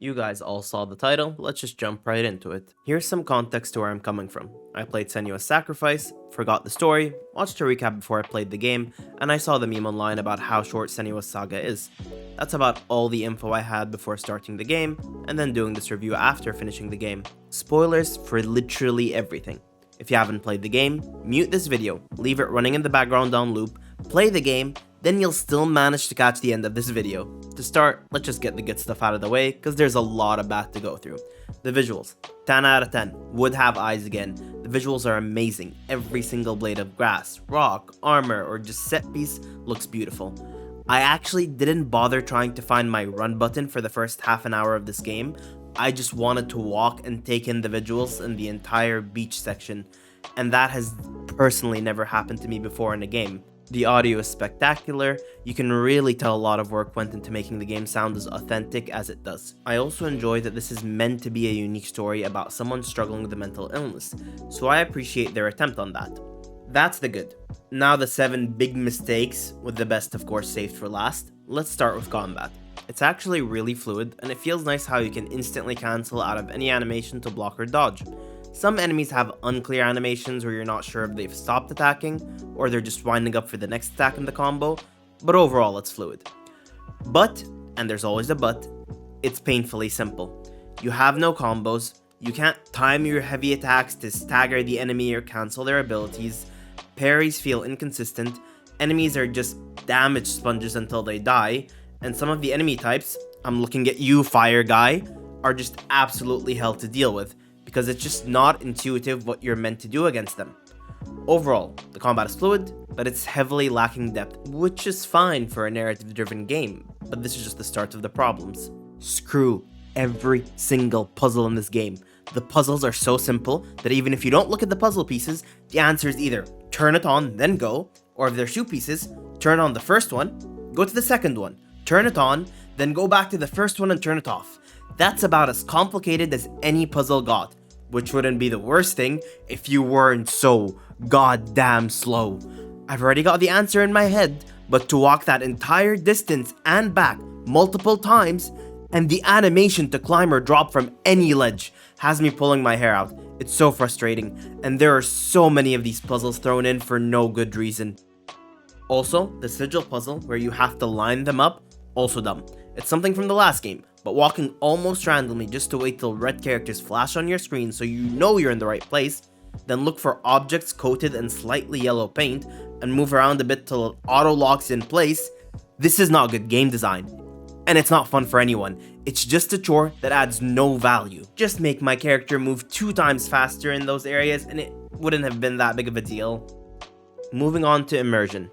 You guys all saw the title, let's just jump right into it. Here's some context to where I'm coming from. I played Senua's Sacrifice, forgot the story, watched a recap before I played the game, and I saw the meme online about how short Senua's Saga is. That's about all the info I had before starting the game, and then doing this review after finishing the game. Spoilers for literally everything. If you haven't played the game, mute this video, leave it running in the background on loop, play the game, then you'll still manage to catch the end of this video. To start, let's just get the good stuff out of the way, cause there's a lot of bad to go through. The visuals, 10 out of 10, would have eyes again. The visuals are amazing, every single blade of grass, rock, armor, or just set piece looks beautiful. I actually didn't bother trying to find my run button for the first half an hour of this game. I just wanted to walk and take in the visuals in the entire beach section, and that has personally never happened to me before in a game. The audio is spectacular, you can really tell a lot of work went into making the game sound as authentic as it does. I also enjoy that this is meant to be a unique story about someone struggling with a mental illness, so I appreciate their attempt on that. That's the good. Now the 7 big mistakes, with the best of course saved for last. Let's start with combat. It's actually really fluid, and it feels nice how you can instantly cancel out of any animation to block or dodge. Some enemies have unclear animations where you're not sure if they've stopped attacking, or they're just winding up for the next attack in the combo, but overall it's fluid. But, and there's always a but, it's painfully simple. You have no combos, you can't time your heavy attacks to stagger the enemy or cancel their abilities, parries feel inconsistent, enemies are just damage sponges until they die, and some of the enemy types, I'm looking at you fire guy, are just absolutely hell to deal with, because it's just not intuitive what you're meant to do against them. Overall, the combat is fluid, but it's heavily lacking depth, which is fine for a narrative-driven game, but this is just the start of the problems. Screw every single puzzle in this game. The puzzles are so simple that even if you don't look at the puzzle pieces, the answer is either turn it on, then go, or if they're shoe pieces, turn on the first one, go to the second one, turn it on, then go back to the first one and turn it off. That's about as complicated as any puzzle got, which wouldn't be the worst thing if you weren't so goddamn slow. I've already got the answer in my head, but to walk that entire distance and back multiple times, and the animation to climb or drop from any ledge has me pulling my hair out. It's so frustrating, and there are so many of these puzzles thrown in for no good reason. Also, the sigil puzzle where you have to line them up, also dumb. It's something from the last game, but walking almost randomly just to wait till red characters flash on your screen so you know you're in the right place, then look for objects coated in slightly yellow paint and move around a bit till it auto locks in place. This is not good game design, and it's not fun for anyone. It's just a chore that adds no value. Just make my character move 2 times faster in those areas and it wouldn't have been that big of a deal. Moving on to Immersion.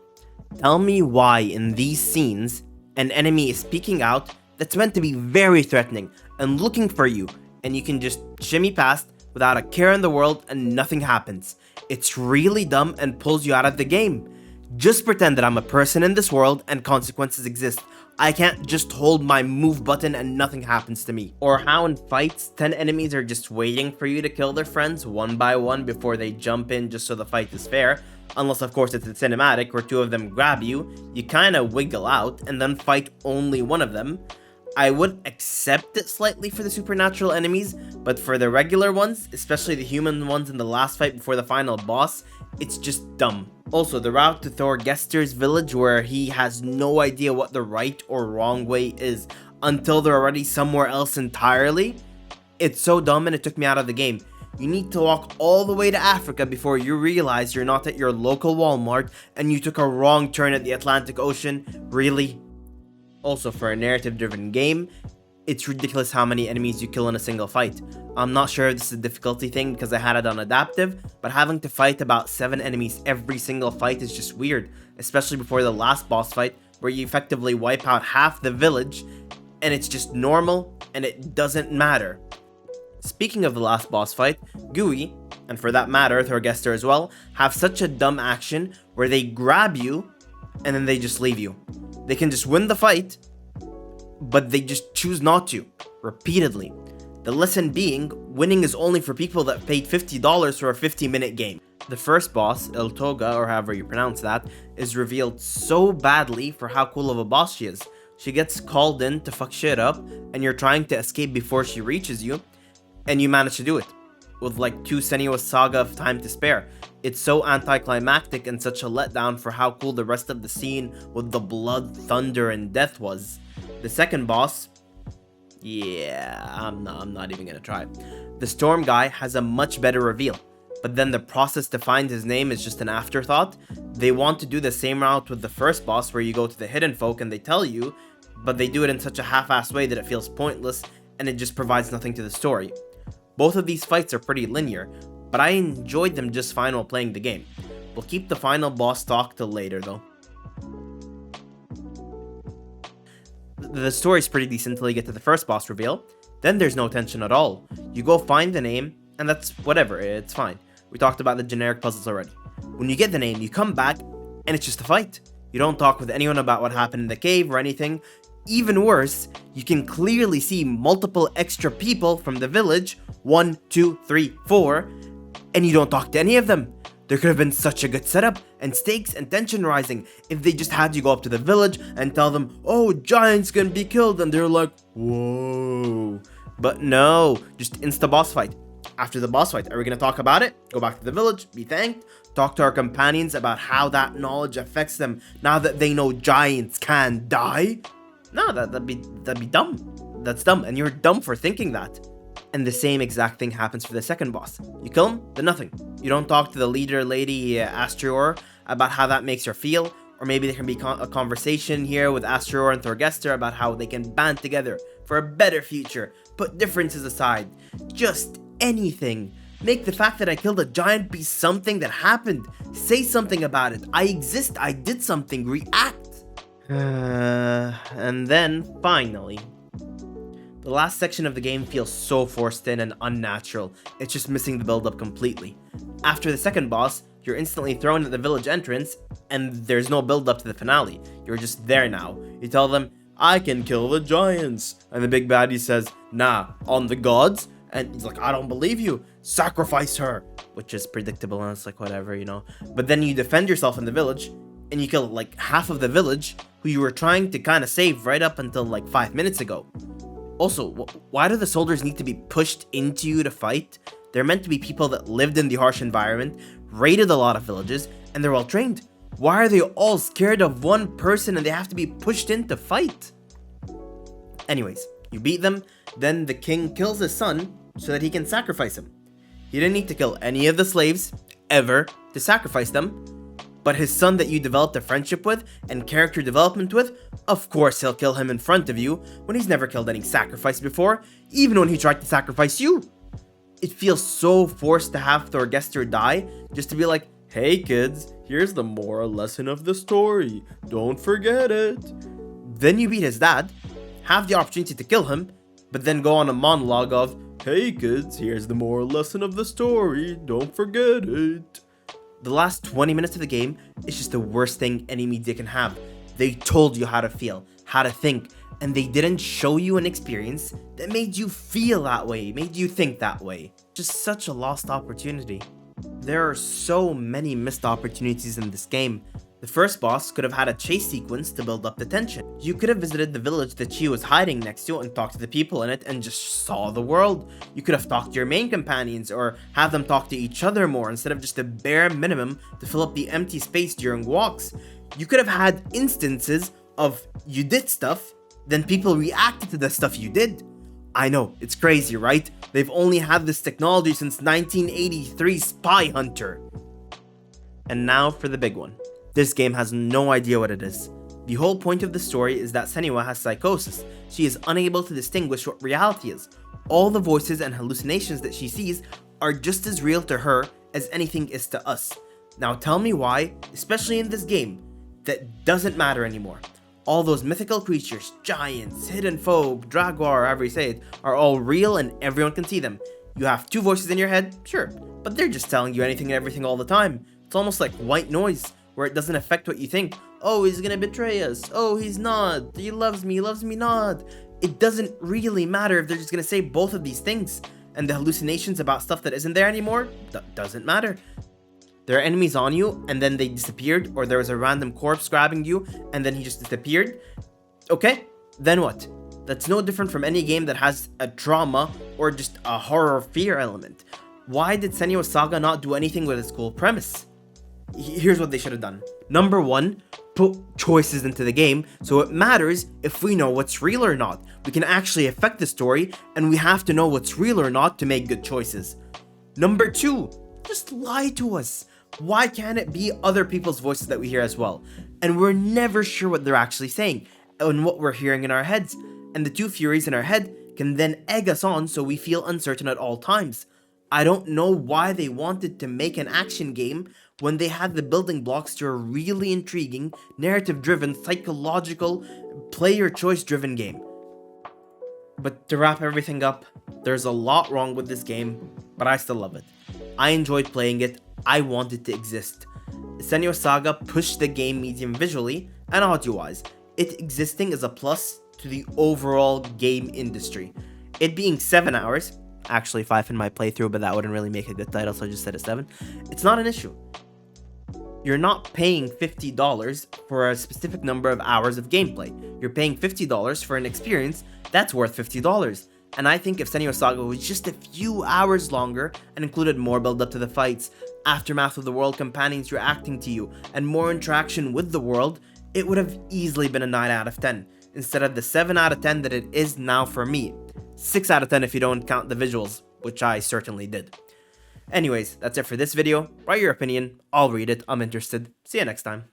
Tell me why in these scenes an enemy is peeking out that's meant to be very threatening and looking for you, and you can just shimmy past without a care in the world and nothing happens. It's really dumb and pulls you out of the game. Just pretend that I'm a person in this world and consequences exist. I can't just hold my move button and nothing happens to me. Or how in fights, 10 enemies are just waiting for you to kill their friends one by one before they jump in just so the fight is fair. Unless of course it's a cinematic where 2 of them grab you, you kinda wiggle out and then fight only one of them. I would accept it slightly for the supernatural enemies, but for the regular ones, especially the human ones in the last fight before the final boss, it's just dumb. Also, the route to Thor Gester's village where he has no idea what the right or wrong way is until they're already somewhere else entirely, it's so dumb and it took me out of the game. You need to walk all the way to Africa before you realize you're not at your local Walmart and you took a wrong turn at the Atlantic Ocean. Really? Also, for a narrative-driven game, it's ridiculous how many enemies you kill in a single fight. I'm not sure if this is a difficulty thing because I had it on adaptive, but having to fight about 7 enemies every single fight is just weird, especially before the last boss fight where you effectively wipe out half the village and it's just normal and it doesn't matter. Speaking of the last boss fight, Gui, and for that matter Thorgester as well, have such a dumb action where they grab you and then they just leave you. They can just win the fight, but they just choose not to, repeatedly. The lesson being, winning is only for people that paid $50 for a 50-minute game. The first boss, El Toga, or however you pronounce that, is revealed so badly for how cool of a boss she is, She gets called in to fuck shit up, and you're trying to escape before she reaches you, and you manage to do it, with like 2 Senua Saga of time to spare. It's so anticlimactic and such a letdown for how cool the rest of the scene with the blood, thunder, and death was. The second boss, yeah, I'm not even gonna try. The Storm guy has a much better reveal, but then the process to find his name is just an afterthought. They want to do the same route with the first boss where you go to the hidden folk and they tell you, but they do it in such a half-assed way that it feels pointless and it just provides nothing to the story. Both of these fights are pretty linear, but I enjoyed them just fine while playing the game. We'll keep the final boss talk till later though. The story's pretty decent till you get to the first boss reveal, then there's no tension at all. You go find the name, and that's whatever, it's fine. We talked about the generic puzzles already. When you get the name, you come back, and it's just a fight. You don't talk with anyone about what happened in the cave or anything. Even worse, you can clearly see multiple extra people from the village, 1, 2, 3, 4, and you don't talk to any of them. There could have been such a good setup and stakes and tension rising if they just had you go up to the village and tell them, oh, giants gonna be killed, and they're like, whoa. But no, just insta boss fight. After the boss fight, are we gonna talk about it? Go back to the village, be thanked, talk to our companions about how that knowledge affects them now that they know giants can die? No, that'd be dumb. That's dumb, and you're dumb for thinking that. And the same exact thing happens for the second boss. You kill him, then nothing. You don't talk to the leader lady, Astrior, about how that makes her feel, or maybe there can be a conversation here with Astrior and Thorgester about how they can band together for a better future, put differences aside, just anything. Make the fact that I killed a giant be something that happened. Say something about it. I exist, I did something, react. And then, finally, the last section of the game feels so forced in and unnatural, it's just missing the build-up completely. After the second boss, you're instantly thrown at the village entrance, and there's no build-up to the finale. You're just there now. You tell them, I can kill the giants, and the big baddie says, nah, on the gods? And he's like, I don't believe you, sacrifice her, which is predictable, and it's like, whatever, you know. But then you defend yourself in the village, and you kill like half of the village, who you were trying to kind of save right up until like 5 minutes ago. Also, why do the soldiers need to be pushed into you to fight? They're meant to be people that lived in the harsh environment, raided a lot of villages, and they're well trained. Why are they all scared of one person and they have to be pushed in to fight? Anyways, you beat them, then the king kills his son so that he can sacrifice him. He didn't need to kill any of the slaves, ever, to sacrifice them. But his son that you developed a friendship with and character development with, of course he'll kill him in front of you when he's never killed any sacrifice before, even when he tried to sacrifice you. It feels so forced to have Thorgester die, just to be like, hey kids, here's the moral lesson of the story, don't forget it. Then you beat his dad, have the opportunity to kill him, but then go on a monologue of, hey kids, here's the moral lesson of the story, don't forget it. The last 20 minutes of the game is just the worst thing any media can have. They told you how to feel, how to think, and they didn't show you an experience that made you feel that way, made you think that way. Just such a lost opportunity. There are so many missed opportunities in this game. The first boss could have had a chase sequence to build up the tension. You could have visited the village that she was hiding next to and talked to the people in it and just saw the world. You could have talked to your main companions or have them talk to each other more instead of just the bare minimum to fill up the empty space during walks. You could have had instances of you did stuff, then people reacted to the stuff you did. I know, it's crazy, right? They've only had this technology since 1983 Spy Hunter. And now for the big one. This game has no idea what it is. The whole point of the story is that Senua has psychosis. She is unable to distinguish what reality is. All the voices and hallucinations that she sees are just as real to her as anything is to us. Now tell me why, especially in this game, that doesn't matter anymore. All those mythical creatures, giants, hidden foe, draguar, however you say it, are all real and everyone can see them. You have 2 voices in your head, sure, but they're just telling you anything and everything all the time. It's almost like white noise, where it doesn't affect what you think. Oh, he's gonna betray us. Oh, he's not. He loves me not. It doesn't really matter if they're just gonna say both of these things. And the hallucinations about stuff that isn't there anymore, doesn't matter. There are enemies on you, and then they disappeared, or there was a random corpse grabbing you, and then he just disappeared. Okay, then what? That's no different from any game that has a drama or just a horror fear element. Why did Senua Saga not do anything with its cool premise? Here's what they should have done. Number 1, put choices into the game so it matters if we know what's real or not. We can actually affect the story, and we have to know what's real or not to make good choices. Number 2, just lie to us. Why can't it be other people's voices that we hear as well? And we're never sure what they're actually saying and what we're hearing in our heads. And the two furies in our head can then egg us on so we feel uncertain at all times. I don't know why they wanted to make an action game when they had the building blocks to a really intriguing, narrative-driven, psychological, player-choice-driven game. But to wrap everything up, there's a lot wrong with this game, but I still love it. I enjoyed playing it, I want it to exist. Senua Saga pushed the game medium visually and audio-wise. It existing is a plus to the overall game industry. It being 7 hours, actually 5 in my playthrough, but that wouldn't really make a good title, so I just said it's 7. It's not an issue. You're not paying $50 for a specific number of hours of gameplay. You're paying $50 for an experience that's worth $50. And I think if Senua Saga was just a few hours longer and included more build up to the fights, aftermath of the world companions reacting to you, and more interaction with the world, it would have easily been a 9 out of 10, instead of the 7 out of 10 that it is now for me. 6 out of 10 if you don't count the visuals, which I certainly did. Anyways, that's it for this video. Write your opinion, I'll read it, I'm interested. See you next time.